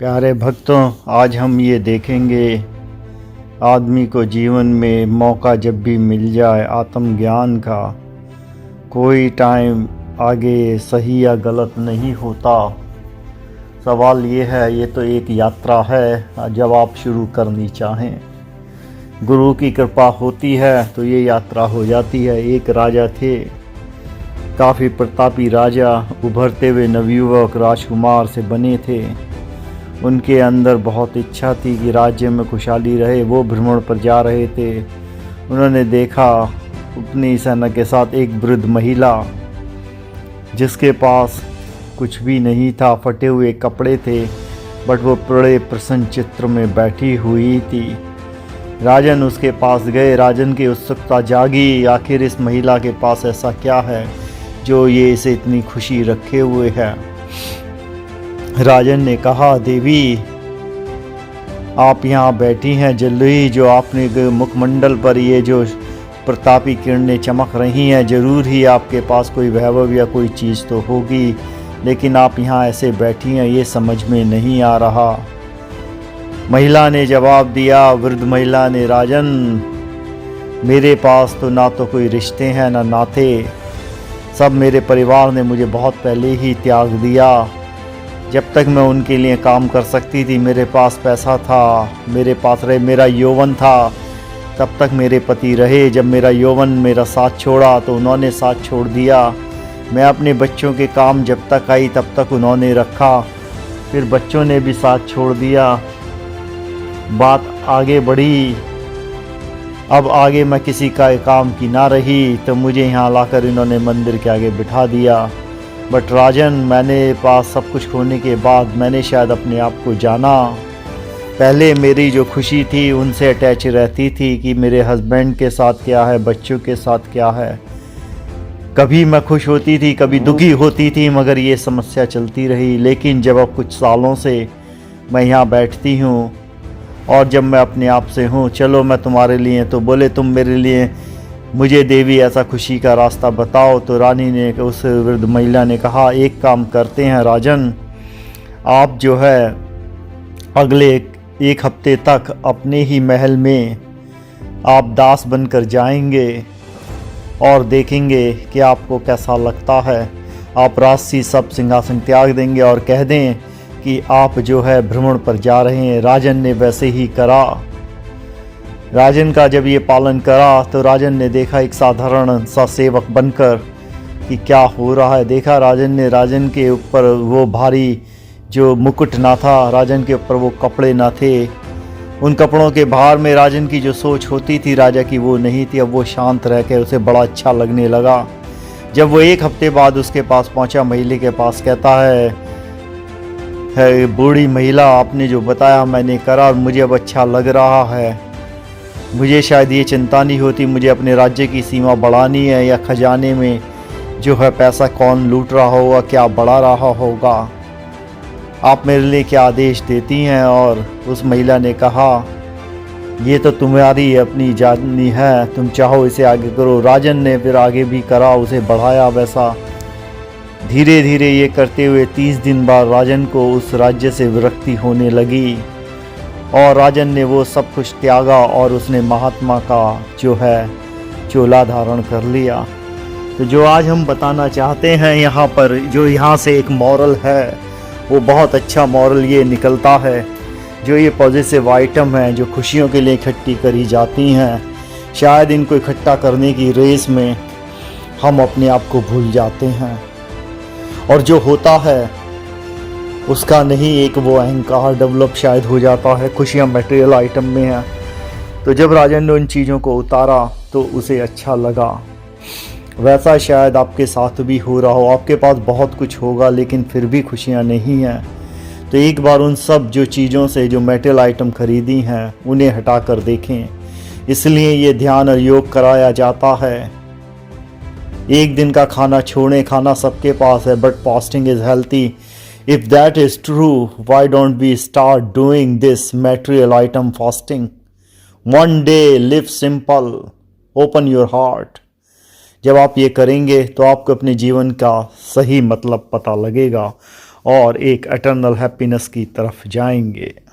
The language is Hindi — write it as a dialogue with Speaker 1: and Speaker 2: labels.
Speaker 1: प्यारे भक्तों, आज हम ये देखेंगे आदमी को जीवन में मौका जब भी मिल जाए आत्मज्ञान का, कोई टाइम आगे सही या गलत नहीं होता। सवाल ये है, ये तो एक यात्रा है, जब आप शुरू करनी चाहें गुरु की कृपा होती है तो ये यात्रा हो जाती है। एक राजा थे, काफ़ी प्रतापी राजा, उभरते हुए नवयुवक राजकुमार से बने थे। उनके अंदर बहुत इच्छा थी कि राज्य में खुशहाली रहे। वो भ्रमण पर जा रहे थे। उन्होंने देखा अपनी सेना के साथ एक वृद्ध महिला, जिसके पास कुछ भी नहीं था, फटे हुए कपड़े थे, बट वो बड़े प्रसन्न चित्र में बैठी हुई थी। राजन उसके पास गए। राजन की उत्सुकता जागी, आखिर इस महिला के पास ऐसा क्या है जो ये इसे इतनी खुशी रखे हुए है। राजन ने कहा, देवी आप यहाँ बैठी हैं, जल्दी जो आपने मुखमंडल पर ये जो प्रतापी किरणें चमक रही हैं, ज़रूर ही आपके पास कोई वैभव या कोई चीज़ तो होगी, लेकिन आप यहाँ ऐसे बैठी हैं ये समझ में नहीं आ रहा। महिला ने जवाब दिया, वृद्ध महिला ने, राजन मेरे पास तो ना तो कोई रिश्ते हैं ना नाते, सब मेरे परिवार ने मुझे बहुत पहले ही त्याग दिया। जब तक मैं उनके लिए काम कर सकती थी, मेरे पास पैसा था, मेरे पास रहे, मेरा यौवन था, तब तक मेरे पति रहे। जब मेरा यौवन मेरा साथ छोड़ा तो उन्होंने साथ छोड़ दिया। मैं अपने बच्चों के काम जब तक आई तब तक उन्होंने रखा, फिर बच्चों ने भी साथ छोड़ दिया। बात आगे बढ़ी, अब आगे मैं किसी का काम की ना रही तो मुझे यहाँ लाकर इन्होंने मंदिर के आगे बिठा दिया। बट राजन, मैंने पास सब कुछ खोने के बाद मैंने शायद अपने आप को जाना। पहले मेरी जो खुशी थी उनसे अटैच रहती थी कि मेरे हस्बैंड के साथ क्या है, बच्चों के साथ क्या है। कभी मैं खुश होती थी, कभी दुखी होती थी, मगर ये समस्या चलती रही। लेकिन जब अब कुछ सालों से मैं यहाँ बैठती हूँ और जब मैं अपने आप से हूँ, चलो मैं तुम्हारे लिए, तो बोले तुम मेरे लिए, मुझे देवी ऐसा खुशी का रास्ता बताओ। तो रानी ने, उस वृद्ध महिला ने कहा, एक काम करते हैं राजन, आप जो है अगले एक हफ्ते तक अपने ही महल में आप दास बनकर जाएंगे और देखेंगे कि आपको कैसा लगता है। आप राजसी सब सिंहासन त्याग देंगे और कह दें कि आप जो है भ्रमण पर जा रहे हैं। राजन ने वैसे ही करा। राजन का जब ये पालन करा तो राजन ने देखा एक साधारण सा सेवक बनकर कि क्या हो रहा है। देखा राजन के ऊपर वो भारी जो मुकुट ना था, राजन के ऊपर वो कपड़े ना थे। उन कपड़ों के भार में राजन की जो सोच होती थी राजा की, वो नहीं थी। अब वो शांत रह के उसे बड़ा अच्छा लगने लगा। जब वो एक हफ्ते बाद उसके पास पहुंचा, महिला के पास, कहता है बूढ़ी महिला, आपने जो बताया मैंने करा और मुझे अब अच्छा लग रहा है। मुझे शायद ये चिंता नहीं होती मुझे अपने राज्य की सीमा बढ़ानी है या खजाने में जो है पैसा कौन लूट रहा होगा, क्या बढ़ा रहा होगा। आप मेरे लिए क्या आदेश देती हैं। और उस महिला ने कहा, ये तो तुम्हारी अपनी जानी है, तुम चाहो इसे आगे करो। राजन ने फिर आगे भी करा, उसे बढ़ाया वैसा। धीरे धीरे ये करते हुए 30 दिन बाद राजन को उस राज्य से विरक्ति होने लगी और राजन ने वो सब कुछ त्यागा और उसने महात्मा का जो है चोला धारण कर लिया। तो जो आज हम बताना चाहते हैं यहाँ पर, जो यहाँ से एक मॉरल है, वो बहुत अच्छा मॉरल ये निकलता है। जो ये पॉजिटिव आइटम हैं जो खुशियों के लिए इकट्ठी करी जाती हैं, शायद इनको इकट्ठा करने की रेस में हम अपने आप को भूल जाते हैं और जो होता है उसका नहीं एक वो अहंकार डेवलप शायद हो जाता है। खुशियाँ मटेरियल आइटम में हैं। तो जब राजन ने उन चीज़ों को उतारा तो उसे अच्छा लगा। वैसा शायद आपके साथ भी हो रहा हो। आपके पास बहुत कुछ होगा लेकिन फिर भी खुशियाँ नहीं हैं। तो एक बार उन सब जो चीज़ों से जो मेटल आइटम खरीदी हैं उन्हें हटा कर देखें। इसलिए ये ध्यान और योग कराया जाता है। एक दिन का खाना छोड़ें, खाना सबके पास है, but fasting is healthy. If that is true, why don't we start doing this material item fasting? One day, live simple, open your heart. जब आप ये करेंगे तो आपको अपने जीवन का सही मतलब पता लगेगा और एक एटर्नल हैप्पीनेस की तरफ जाएंगे।